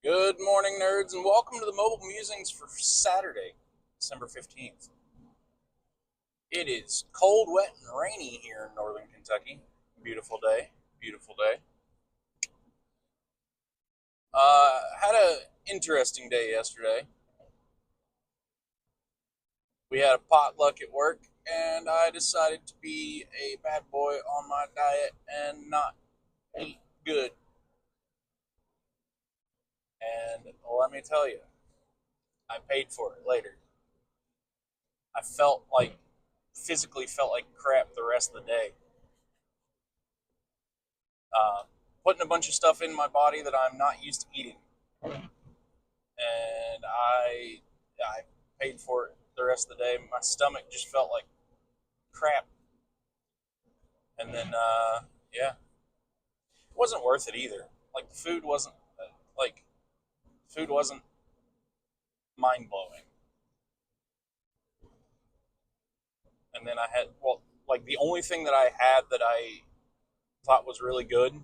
Good morning, nerds, and welcome to the Mobile Musings for Saturday, December 15th. It is cold, wet, and rainy here in northern Kentucky. Beautiful day. Beautiful day. Had an interesting day yesterday. We had a potluck at work, and I decided to be a bad boy on my diet and not eat good. And let me tell you, I paid for it later. I physically felt like crap the rest of the day. uh, Putting a bunch of stuff in my body that I'm not used to eating, and I paid for it the rest of the day. My stomach just felt like crap, and then yeah, it wasn't worth it either. Like the food wasn't like food wasn't mind blowing, and then I had like the only thing that I had that I thought was really good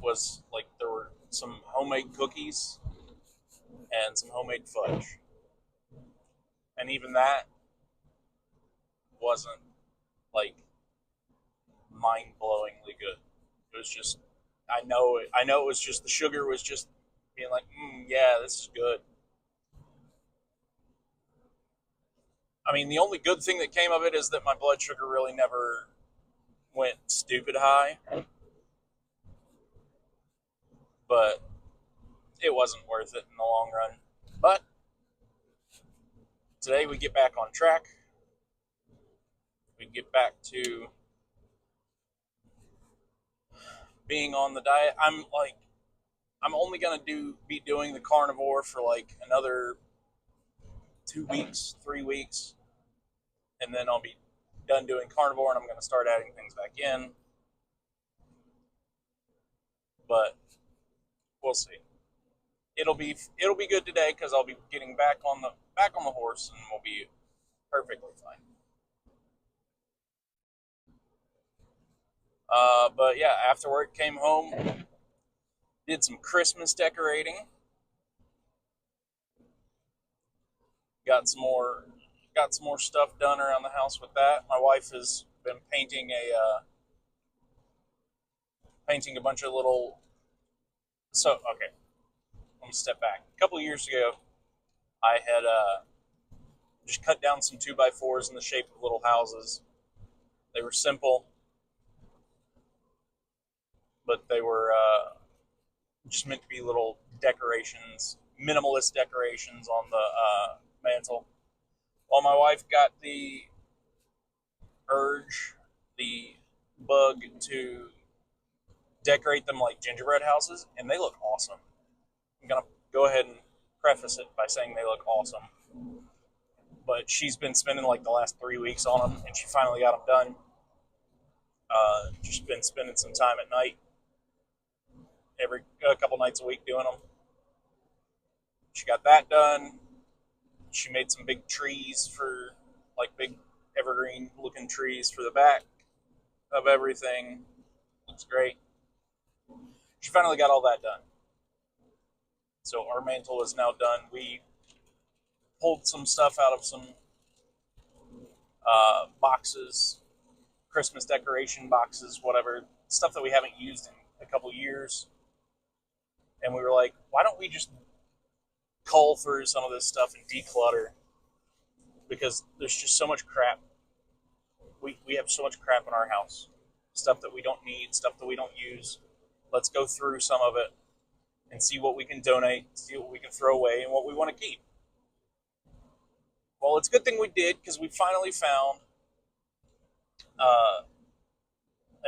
was like there were some homemade cookies and some homemade fudge, and even that wasn't like mind-blowingly good. It was just I know it was just the sugar was just being like, yeah, this is good. I mean, the only good thing that came of it is that my blood sugar really never went stupid high, but it wasn't worth it in the long run. But today we get back on track. We get back to being on the diet. I'm only gonna be doing the carnivore for like another 2 weeks, 3 weeks, and then I'll be done doing carnivore, and I'm going to start adding things back in. But we'll see. It'll be good today because I'll be getting back on the horse, and we'll be perfectly fine. But yeah, after work came home, did some Christmas decorating, got some more got some more stuff done around the house with that. My wife has been painting a bunch of little. So okay, let me step back. A couple of years ago, I had just cut down some 2x4s in the shape of little houses. They were simple, but they were just meant to be little decorations, minimalist decorations on the mantle. While my wife got urge, the bug to decorate them like gingerbread houses, and they look awesome. I'm gonna go ahead and preface it by saying they look awesome. But she's been spending like the last 3 weeks on them, and she finally got them done. Just been spending some time at night, a couple nights a week doing them. She got that done. She made some big trees for like big evergreen looking trees for the back of everything. Looks great. She finally got all that done. So our mantle is now done. We pulled some stuff out of some boxes, Christmas decoration boxes, whatever, stuff that we haven't used in a couple years. And we were like, why don't we just cull through some of this stuff and declutter? Because there's just so much crap. We have so much crap in our house. Stuff that we don't need, stuff that we don't use. Let's go through some of it and see what we can donate, see what we can throw away, and what we want to keep. Well, it's a good thing we did because we finally found a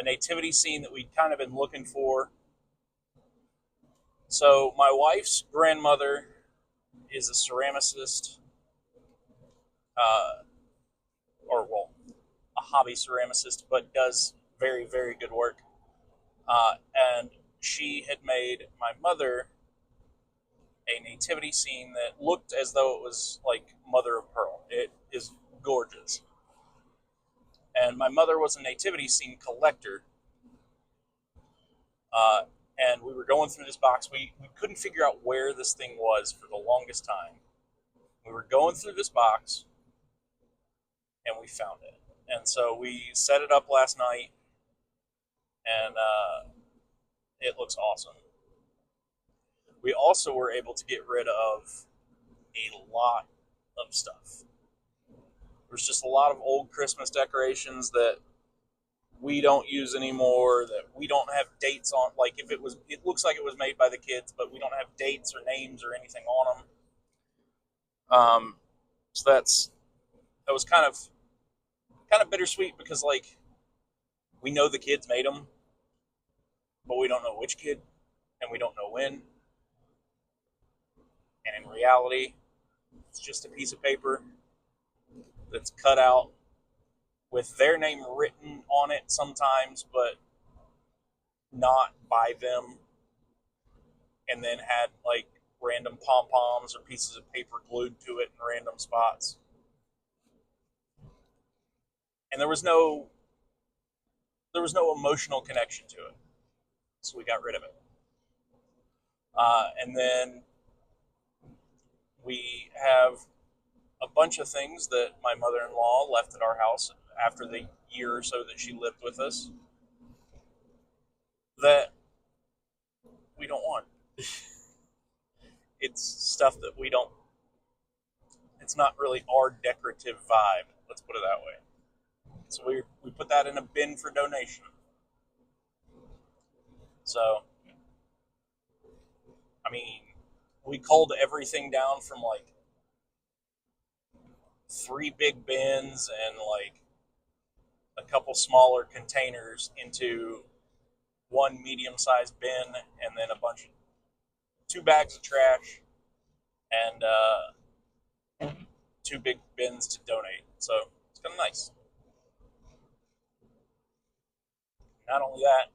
nativity scene that we'd kind of been looking for. So my wife's grandmother is a ceramicist, uh, or well, a hobby ceramicist, but does very, very good work. And she had made my mother a nativity scene that looked as though it was like mother of pearl. It is gorgeous. And my mother was a nativity scene collector. And we were going through this box. We couldn't figure out where this thing was for the longest time. We were going through this box, and we found it. And so we set it up last night, and it looks awesome. We also were able to get rid of a lot of stuff. There's just a lot of old Christmas decorations that we don't use anymore, that we don't have dates on. Like, if it looks like it was made by the kids, but we don't have dates or names or anything on them. So that was kind of bittersweet, because like, we know the kids made them, but we don't know which kid, and we don't know when. And in reality, it's just a piece of paper that's cut out with their name written on it sometimes, but not by them, and then had like random pom poms or pieces of paper glued to it in random spots. And there was no emotional connection to it, so we got rid of it. And then we have a bunch of things that my mother-in-law left at our house after the year or so that she lived with us that we don't want. It's stuff that we don't. It's not really our decorative vibe. Let's put it that way. So we put that in a bin for donation. So, I mean, we culled everything down from like 3 big bins and like a couple smaller containers into one medium-sized bin, and then 2 bags of trash, and 2 big bins to donate. So it's kind of nice. Not only that,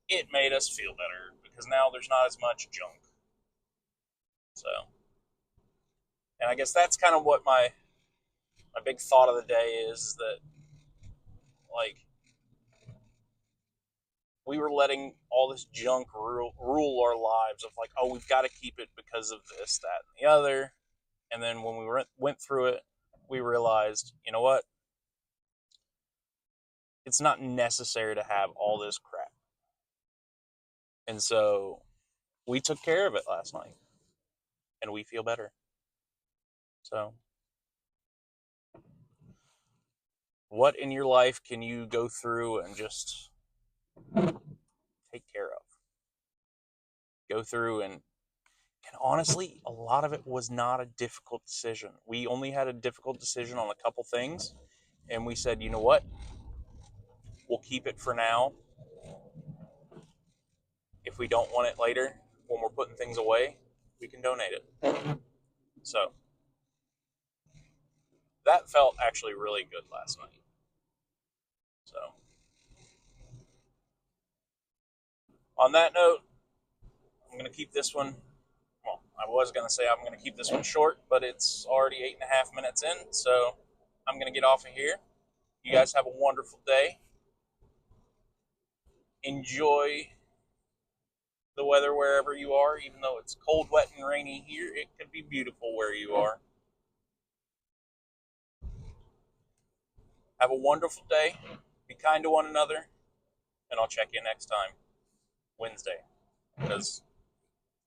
it made us feel better, because now there's not as much junk. So, and I guess that's kind of what my big thought of the day is, that like, we were letting all this junk rule our lives, of like, oh, we've got to keep it because of this, that, and the other. And then when we went through it, we realized, you know what? It's not necessary to have all this crap. And so we took care of it last night, and we feel better. So, what in your life can you go through and just take care of? Go through and honestly, a lot of it was not a difficult decision. We only had a difficult decision on a couple things, and we said, you know what? We'll keep it for now. If we don't want it later, when we're putting things away, we can donate it. So that felt actually really good last night. So on that note, I'm going to keep this one. Well, I was going to say I'm going to keep this one short, but it's already 8.5 minutes in, so I'm going to get off of here. You guys have a wonderful day. Enjoy the weather wherever you are, even though it's cold, wet, and rainy here. It could be beautiful where you are. Have a wonderful day. Be kind to one another, and I'll check you next time, Wednesday, because it's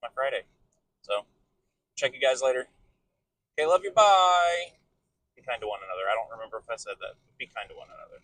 my Friday. So, check you guys later. Okay, love you. Bye. Be kind to one another. I don't remember if I said that. Be kind to one another.